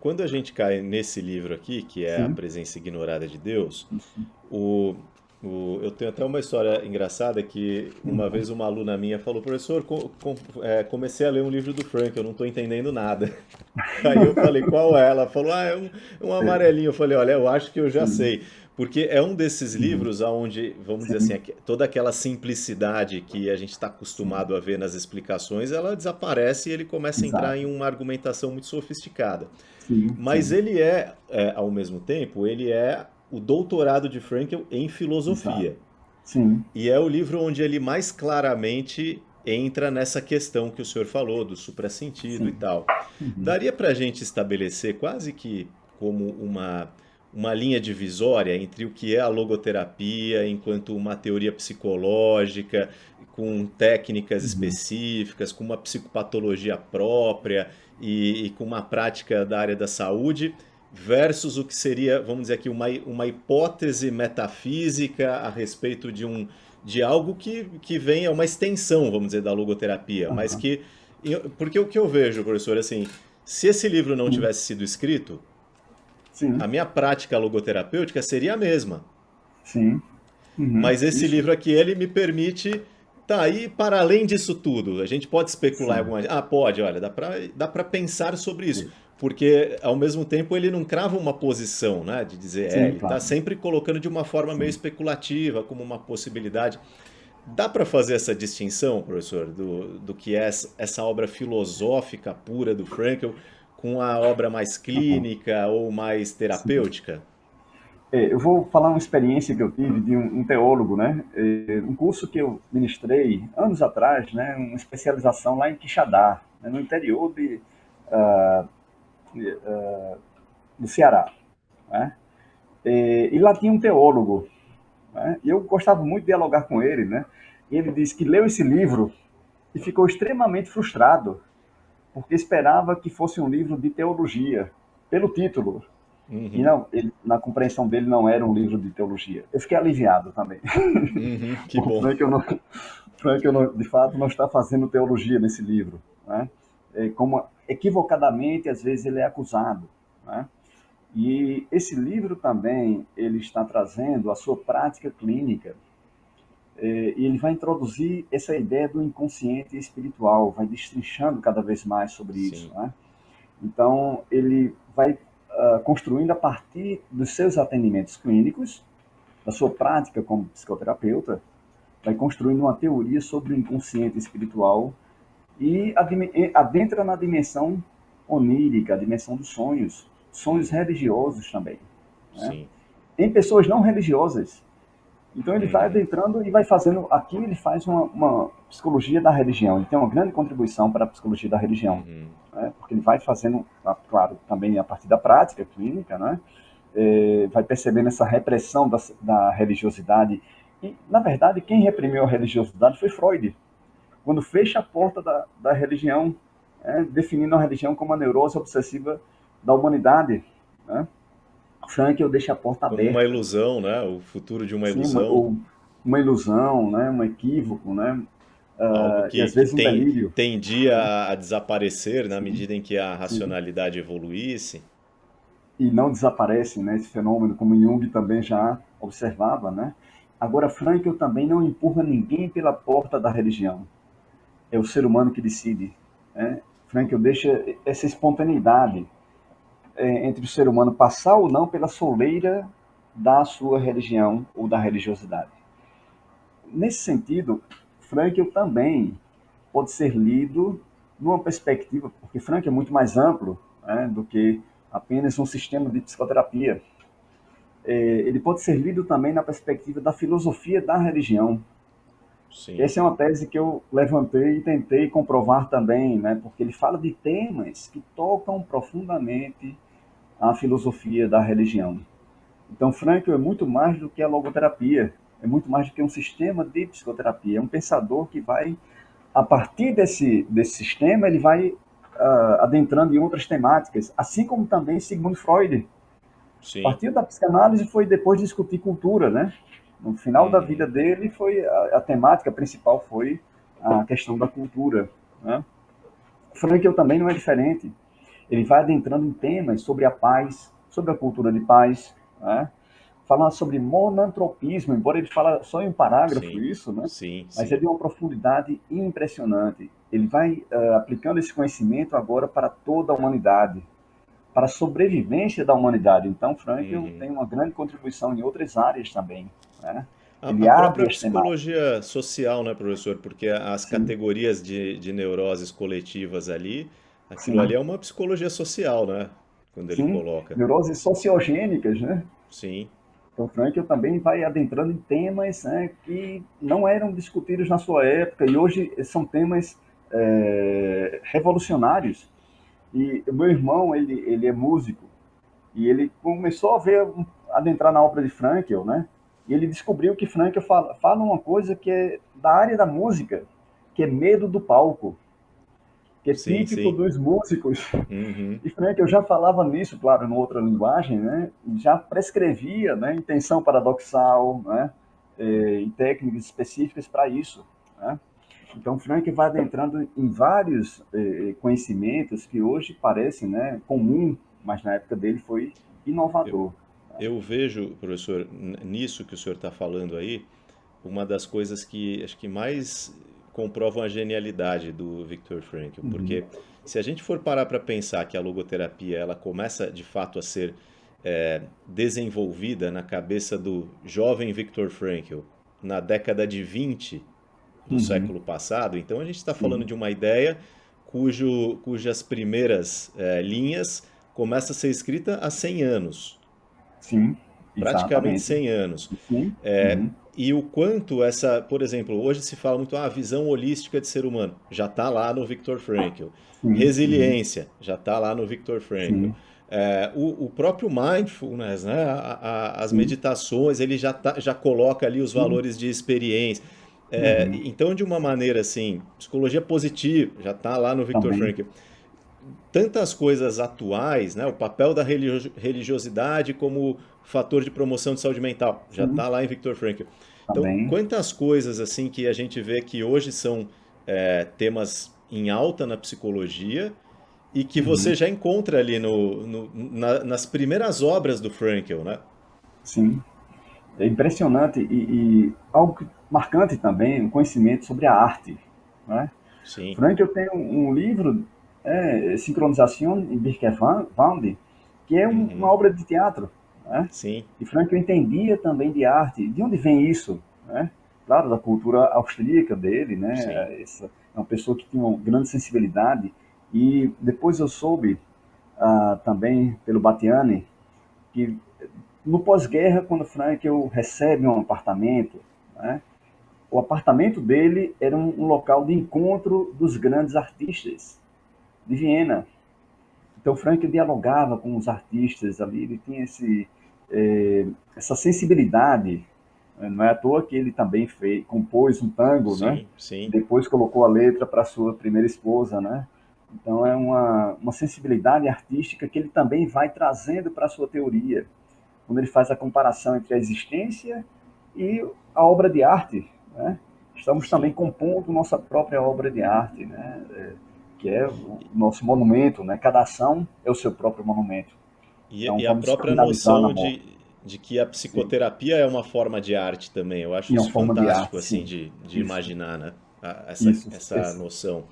quando a gente cai nesse livro aqui, que é A Sim. Presença Ignorada de Deus, o, eu tenho até uma história engraçada que uma vez uma aluna minha falou, professor, comecei a ler um livro do Frank, eu não estou entendendo nada. Aí eu falei, qual é? Ela falou, um É, amarelinho. Eu falei, olha, eu acho que eu já sim. sei. Porque é um desses Uhum. livros onde, vamos dizer assim, Sim, toda aquela simplicidade que a gente está sim. acostumado a ver nas explicações, ela desaparece e ele começa a entrar em Exato. uma argumentação muito sofisticada. Sim, Mas sim. ele ao mesmo tempo, ele é o doutorado de Frankl em Exato. filosofia. Sim. E é o livro onde ele mais claramente entra nessa questão que o senhor falou, do suprassentido e Sim. tal. Uhum. Daria para a gente estabelecer quase que como uma linha divisória entre o que é a logoterapia enquanto uma teoria psicológica, com técnicas Uhum. específicas, com uma psicopatologia própria e com uma prática da área da saúde, versus o que seria, vamos dizer aqui, uma hipótese metafísica a respeito de algo que vem a uma extensão, vamos dizer, da logoterapia, mas Aham. que. Porque o que eu vejo, professor, assim, se esse livro não Sim. tivesse sido escrito, a Sim. minha prática logoterapêutica seria a mesma. Sim. Uhum. Mas esse Isso. livro aqui, ele me permite. Tá, e para além disso tudo, a gente pode especular em Sim. alguma. Ah, pode, olha, dá pra pensar sobre isso. É. Porque, ao mesmo tempo, ele não crava uma posição, né? De dizer, Sim, ele está claro. sempre colocando de uma forma meio Sim. especulativa, como uma possibilidade. Dá para fazer essa distinção, professor, do que é essa obra filosófica pura do Frankl com a obra mais Aham. clínica ou mais Sim. terapêutica? Eu vou falar uma experiência que eu tive de um teólogo, né? Um curso que eu ministrei anos atrás, né? Uma especialização lá em Quixadá, né? No interior do Ceará, né? E lá tinha um teólogo, né? E eu gostava muito de dialogar com ele, né? E ele disse que leu esse livro e ficou extremamente frustrado, porque esperava que fosse um livro de teologia, pelo título. E Uhum, não, ele, na compreensão dele, não era um livro de teologia. Eu fiquei aliviado também. uhum, que O bom. Frank de fato, não está fazendo teologia nesse livro. Né? Como equivocadamente, às vezes, ele é acusado. Né? E esse livro também, ele está trazendo a sua prática clínica, e ele vai introduzir essa ideia do inconsciente espiritual, vai destrinchando cada vez mais sobre isso. Sim. Né? Então, ele vai construindo a partir dos seus atendimentos clínicos, da sua prática como psicoterapeuta, vai construindo uma teoria sobre o inconsciente espiritual e adentra na dimensão onírica, a dimensão dos sonhos, sonhos Uhum, religiosos também, né? sim. Em pessoas não religiosas. Então ele vai Uhum, adentrando e vai fazendo. Aqui ele faz uma psicologia da religião. Ele tem uma grande contribuição para a psicologia da religião, uhum, né? Porque ele vai fazendo, claro, também a partir da prática clínica, né? Vai percebendo essa repressão da religiosidade. E, na verdade, quem reprimiu a religiosidade foi Freud, quando fecha a porta da religião, definindo a religião como a neurose obsessiva da humanidade. Né? Frankl deixa a porta como uma aberta. ilusão, né? O futuro de uma Sim, ilusão. uma ilusão, né? Um equívoco, né? Algo E às que vezes um delírio. Né? tendia a desaparecer na Sim, medida em que a sim. racionalidade evoluísse. E não desaparece, né? Esse fenômeno, como Jung também já observava, né? Agora, Frankl também não empurra ninguém pela porta da religião. É o ser humano que decide. Né? Frankl deixa essa espontaneidade entre o ser humano passar ou não pela soleira da sua religião ou da religiosidade. Nesse sentido, Frankl também pode ser lido numa perspectiva, porque Frankl é muito mais amplo, né, do que apenas um sistema de psicoterapia. Ele pode ser lido também na perspectiva da filosofia da religião. Sim. Essa é uma tese que eu levantei e tentei comprovar também, né, porque ele fala de temas que tocam profundamente a filosofia da religião. Então, Frankl é muito mais do que a logoterapia, é muito mais do que um sistema de psicoterapia, é um pensador que vai, a partir desse sistema, ele vai adentrando em outras temáticas, assim como também Sigmund Freud. A Sim. partir da psicanálise foi depois discutir cultura, né? No final da vida Uhum. dele, foi a temática principal foi a questão da cultura. Né? Frankl também não é diferente. Ele vai adentrando em temas sobre a paz, sobre a cultura de paz, né? Falando sobre monantropismo, embora ele fale só em um parágrafo Sim, isso, né? sim, Mas é sim. de uma profundidade impressionante. Ele vai aplicando esse conhecimento agora para toda a humanidade, para a sobrevivência da humanidade. Então, Frankl Uhum. tem uma grande contribuição em outras áreas também, né? Ele A abre própria as temáticas. psicologia social, né, professor? Porque as Sim, categorias de neuroses coletivas ali, aquilo ali sim, é uma psicologia social, né? Quando ele sim. coloca. Neuroses sociogênicas, né? Sim, Então, Frankl também vai adentrando em temas, né, que não eram discutidos na sua época e hoje são temas revolucionários. E o meu irmão, ele é músico e ele começou a ver, adentrar na obra de Frankl, né? E ele descobriu que Frankl fala uma coisa que é da área da música, que é medo do palco, que é sim, típico sim. dos músicos. Uhum. E Frankl já falava nisso, claro, em outra linguagem, né? Já prescrevia, né, intenção paradoxal, né? E técnicas específicas para isso, né? Então, Frank vai adentrando em vários conhecimentos que hoje parecem, né, comum, mas na época dele foi Eu, inovador. eu vejo, professor, nisso que o senhor está falando aí, uma das coisas que acho que mais comprovam a genialidade do Viktor Frankl, Uhum. porque se a gente for parar para pensar que a logoterapia ela começa de fato a ser desenvolvida na cabeça do jovem Viktor Frankl na década de 20 do Uhum. século passado, então a gente está falando Sim, de uma ideia cujas primeiras linhas começa a ser escrita há 100 anos, sim, praticamente exatamente. 100 anos. Sim, É, uhum. e o quanto essa, por exemplo, hoje se fala muito a visão holística de ser humano, já está lá no Viktor Frankl. Sim, uhum. Resiliência, já está lá no Viktor Frankl. Sim, O próprio mindfulness, né, as sim, meditações, ele já coloca ali os sim, valores de experiência. uhum. Então, de uma maneira assim, psicologia positiva, já está lá no Viktor Também, Frankl. Tantas coisas atuais, né? O papel da religiosidade como fator de promoção de saúde mental, já sim, está lá em Viktor Frankl. Então, também. quantas coisas assim que a gente vê que hoje são temas em alta na psicologia e que você Uhum. já encontra ali nas primeiras obras do Frankl, né? Sim. É impressionante e algo marcante também, o conhecimento sobre a arte, né? Sim. Frank, eu tenho um livro, Sincronização em Birkewandt, que é uma Uhum. obra de teatro, né? Sim. E Frank, eu entendia também de arte. De onde vem isso, né? Claro, da cultura austríaca dele, Sim. né? Essa é uma pessoa que tinha uma grande sensibilidade. E depois eu soube também pelo Batiani que no pós-guerra, quando Frankel recebe um apartamento, né, o apartamento dele era um local de encontro dos grandes artistas de Viena. Então, Frank dialogava com os artistas ali, ele tinha essa sensibilidade. Não é à toa que ele também compôs um tango, né? Sim. Sim. Depois colocou a letra para sua primeira esposa, né? Então, é uma sensibilidade artística que ele também vai trazendo para a sua teoria, quando ele faz a comparação entre a existência e a obra de arte, né? Estamos também Sim. compondo nossa própria obra de arte, né? Que é o nosso monumento, né? Cada ação é o seu próprio monumento. Então E a vamos própria finalizar na noção morte. de que a Sim. psicoterapia é uma forma de arte também. Eu acho E é uma isso forma de fantástico, arte, assim, sim. de Isso, imaginar, né? isso. Essa noção.